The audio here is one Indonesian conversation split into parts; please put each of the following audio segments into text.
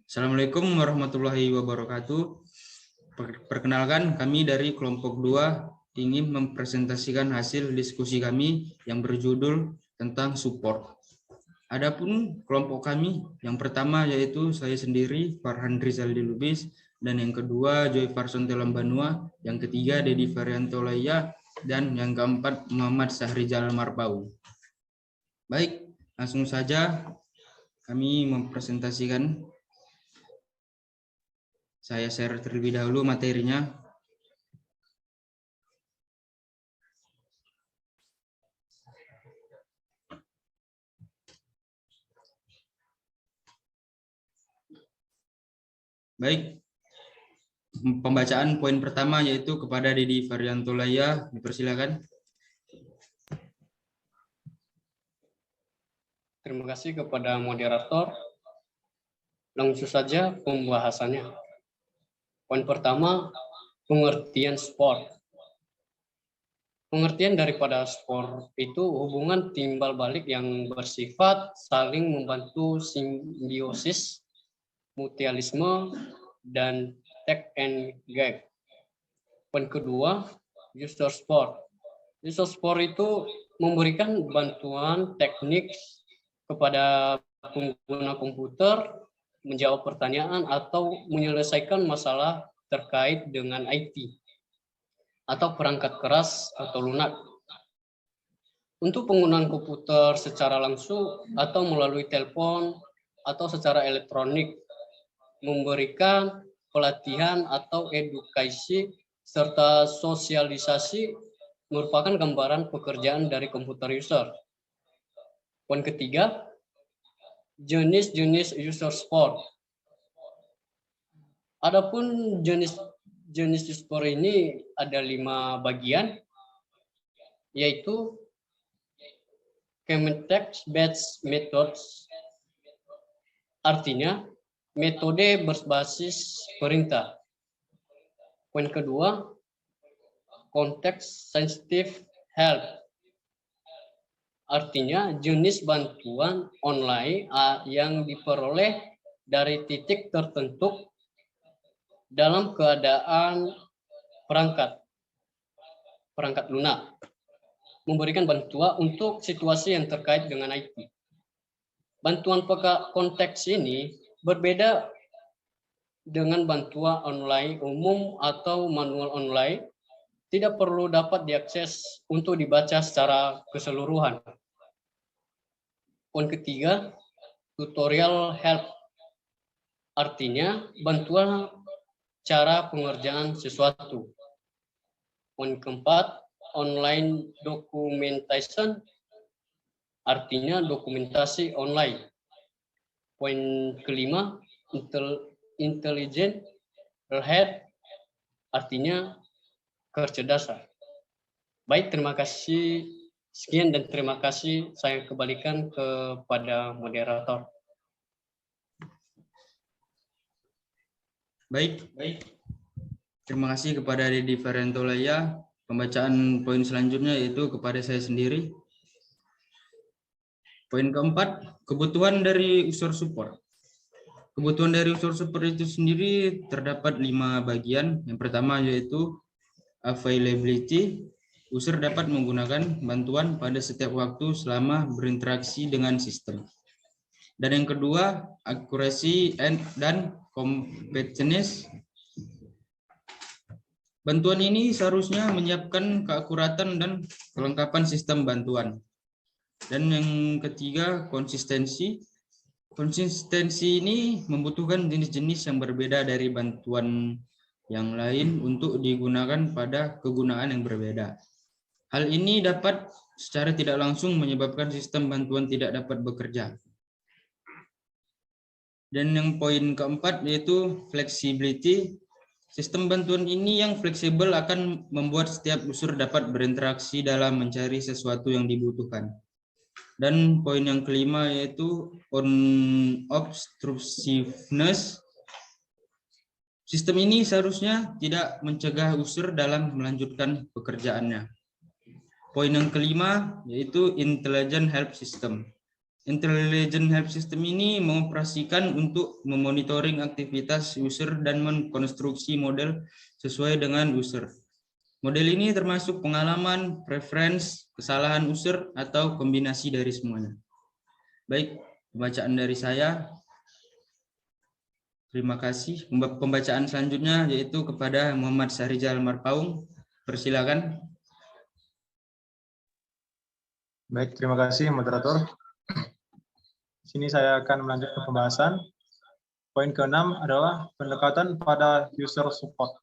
Assalamualaikum warahmatullahi wabarakatuh. Perkenalkan, kami dari kelompok 2 ingin mempresentasikan hasil diskusi kami yang berjudul tentang support. Adapun kelompok kami, yang pertama yaitu saya sendiri, Farhan Rizaldi Lubis, dan yang kedua Joy Farson Telambanua, yang ketiga Dedi Varianto Laya, dan yang keempat Muhammad Sahrizal Marpau. Baik, langsung saja kami mempresentasikan. Saya share terlebih dahulu materinya. Baik, pembacaan poin pertama yaitu kepada Dedi Varianto Laya, dipersilakan. Terima kasih kepada moderator. Langsung saja pembahasannya. Poin pertama, pengertian sport. Pengertian daripada sport itu hubungan timbal balik yang bersifat saling membantu, simbiosis, mutualisme, dan take and give. Poin kedua, user sport. User sport itu memberikan bantuan teknik kepada pengguna komputer menjawab pertanyaan atau menyelesaikan masalah terkait dengan IT atau perangkat keras atau lunak. Untuk penggunaan komputer secara langsung atau melalui telepon atau secara elektronik, memberikan pelatihan atau edukasi serta sosialisasi merupakan gambaran pekerjaan dari komputer user. Poin ketiga, jenis-jenis user sport. Adapun jenis sport ini ada 5 bagian, yaitu context-based methods, artinya metode berbasis perintah. Poin kedua, context sensitive help, artinya jenis bantuan online yang diperoleh dari titik tertentu dalam keadaan perangkat lunak, memberikan bantuan untuk situasi yang terkait dengan IT. Bantuan konteks ini berbeda dengan bantuan online umum atau manual online, tidak perlu dapat diakses untuk dibaca secara keseluruhan. Poin ketiga, tutorial help, artinya bantuan cara pengerjaan sesuatu. Poin keempat, online documentation, artinya dokumentasi online. Poin kelima, intelligent help, artinya kecerdasan. Baik, terima kasih. Sekian dan terima kasih. Saya kembalikan kepada moderator. Baik. Terima kasih kepada Dedi Varianto Laya. Pembacaan poin selanjutnya yaitu kepada saya sendiri. Poin keempat, kebutuhan dari user support. Kebutuhan dari user support itu sendiri terdapat 5 bagian. Yang pertama yaitu availability. User dapat menggunakan bantuan pada setiap waktu selama berinteraksi dengan sistem. Dan yang kedua, accuracy dan completeness. Bantuan ini seharusnya menyiapkan keakuratan dan kelengkapan sistem bantuan. Dan yang ketiga, konsistensi. Konsistensi ini membutuhkan jenis-jenis yang berbeda dari bantuan yang lain untuk digunakan pada kegunaan yang berbeda. Hal ini dapat secara tidak langsung menyebabkan sistem bantuan tidak dapat bekerja. Dan yang poin keempat yaitu flexibility. Sistem bantuan ini yang fleksibel akan membuat setiap user dapat berinteraksi dalam mencari sesuatu yang dibutuhkan. Dan poin yang kelima yaitu unobtrusiveness. Sistem ini seharusnya tidak mencegah user dalam melanjutkan pekerjaannya. Poin yang kelima yaitu Intelligent Help System. Intelligent Help System ini mengoperasikan untuk memonitoring aktivitas user dan mengkonstruksi model sesuai dengan user. Model ini termasuk pengalaman, preference, kesalahan user, atau kombinasi dari semuanya. Baik, pembacaan dari saya. Terima kasih. Pembacaan selanjutnya yaitu kepada Muhammad Syahrizal Marpaung. Persilakan. Baik, terima kasih moderator. Di sini saya akan melanjutkan pembahasan. Poin ke-6 adalah pendekatan pada user support.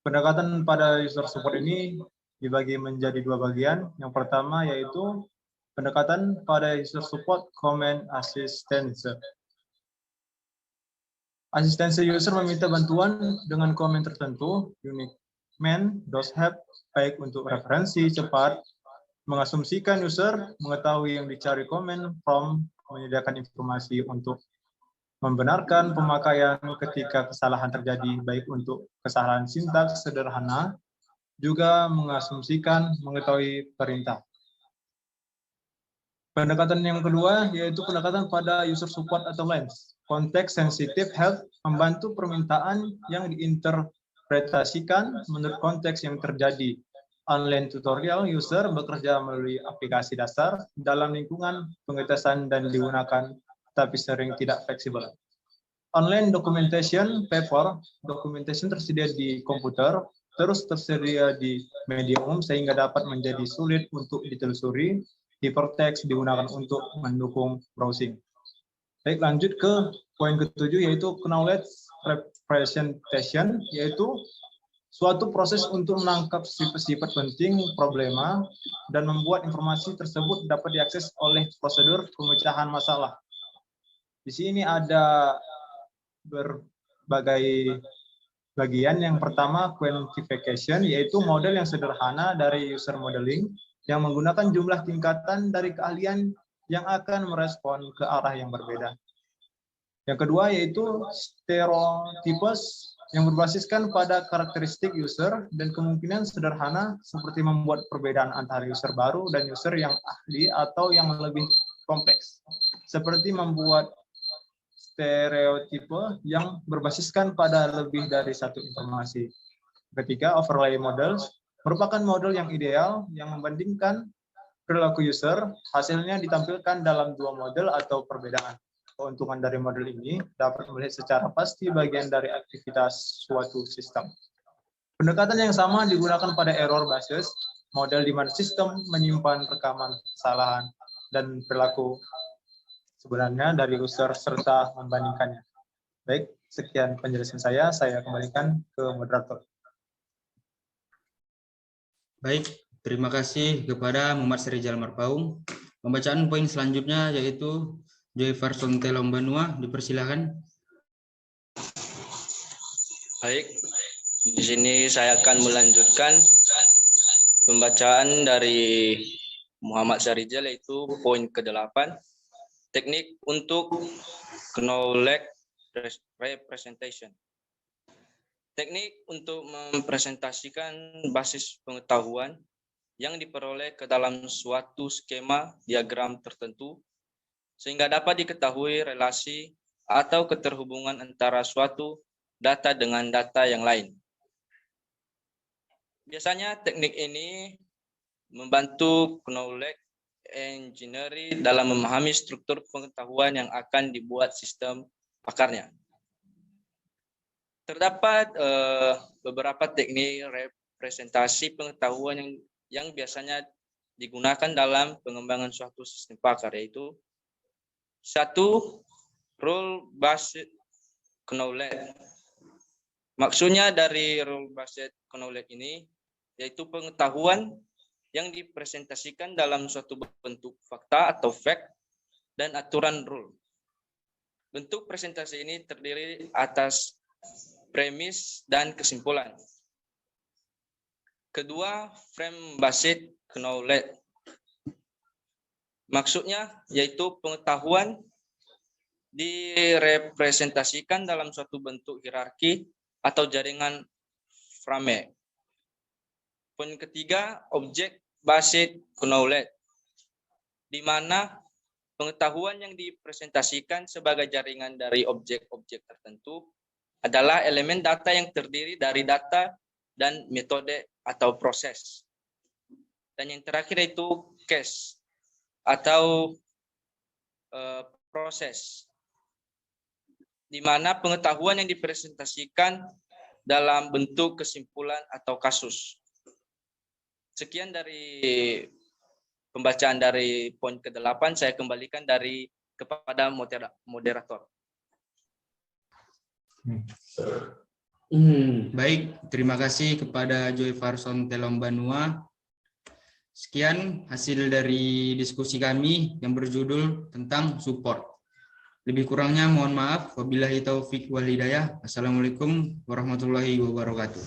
Pendekatan pada user support ini dibagi menjadi dua bagian. Yang pertama yaitu pendekatan pada user support command assistance. Asistensi user meminta bantuan dengan komen tertentu, unique command, help, baik untuk referensi cepat, mengasumsikan user, mengetahui yang dicari komen, from, menyediakan informasi untuk membenarkan pemakaian ketika kesalahan terjadi, baik untuk kesalahan sintaks sederhana, juga mengasumsikan mengetahui perintah. Pendekatan yang kedua yaitu pendekatan pada user support atau lens. Konteks sensitive help membantu permintaan yang diinterpretasikan menurut konteks yang terjadi. Online tutorial user bekerja melalui aplikasi dasar dalam lingkungan pengetesan dan digunakan, tapi sering tidak fleksibel. Online documentation paper, documentation tersedia di komputer, terus tersedia di media umum sehingga dapat menjadi sulit untuk ditelusuri. Hypertext digunakan untuk mendukung browsing. Baik, lanjut ke poin ke-7 yaitu knowledge representation, yaitu suatu proses untuk menangkap sifat-sifat penting problema dan membuat informasi tersebut dapat diakses oleh prosedur pemecahan masalah. Di sini ada berbagai bagian. Yang pertama quantification, yaitu model yang sederhana dari user modeling yang menggunakan jumlah tingkatan dari keahlian yang akan merespon ke arah yang berbeda. Yang kedua yaitu stereotypes yang berbasiskan pada karakteristik user dan kemungkinan sederhana seperti membuat perbedaan antara user baru dan user yang ahli atau yang lebih kompleks. Seperti membuat stereotipe yang berbasiskan pada lebih dari satu informasi. Ketiga, overlay models merupakan model yang ideal yang membandingkan perilaku user. Hasilnya ditampilkan dalam dua model atau perbedaan. Keuntungan dari model ini dapat melihat secara pasti bagian dari aktivitas suatu sistem. Pendekatan yang sama digunakan pada error basis, model di mana sistem menyimpan rekaman kesalahan dan perilaku sebenarnya dari user serta membandingkannya. Baik, sekian penjelasan saya kembalikan ke moderator. Baik, terima kasih kepada Muhammad Syahrizal Marpaung. Pembacaan poin selanjutnya yaitu Joy Farson Telombanua, dipersilakan. Baik, di sini saya akan melanjutkan pembacaan dari Muhammad Syahrizal yaitu poin ke-8, teknik untuk knowledge representation. Teknik untuk mempresentasikan basis pengetahuan yang diperoleh ke dalam suatu skema diagram tertentu sehingga dapat diketahui relasi atau keterhubungan antara suatu data dengan data yang lain. Biasanya teknik ini membantu knowledge engineering dalam memahami struktur pengetahuan yang akan dibuat sistem pakarnya. Terdapat beberapa teknik representasi pengetahuan yang biasanya digunakan dalam pengembangan suatu sistem pakar, yaitu 1. Rule-based knowledge. Maksudnya dari rule-based knowledge ini, yaitu pengetahuan yang dipresentasikan dalam suatu bentuk fakta atau fact dan aturan rule. Bentuk presentasi ini terdiri atas premis dan kesimpulan. Kedua, frame-based knowledge. Maksudnya yaitu pengetahuan direpresentasikan dalam suatu bentuk hierarki atau jaringan frame. Poin ketiga, object based knowledge, di mana pengetahuan yang dipresentasikan sebagai jaringan dari objek-objek tertentu adalah elemen data yang terdiri dari data dan metode atau proses. Dan yang terakhir itu case atau proses, di mana pengetahuan yang dipresentasikan dalam bentuk kesimpulan atau kasus. Sekian dari pembacaan dari poin ke-8, saya kembalikan kepada moderator. Baik, terima kasih kepada Joy Farson Telombanua. Sekian hasil dari diskusi kami yang berjudul tentang support. Lebih kurangnya mohon maaf. Wabillahi taufik wal hidayah. Assalamualaikum warahmatullahi wabarakatuh.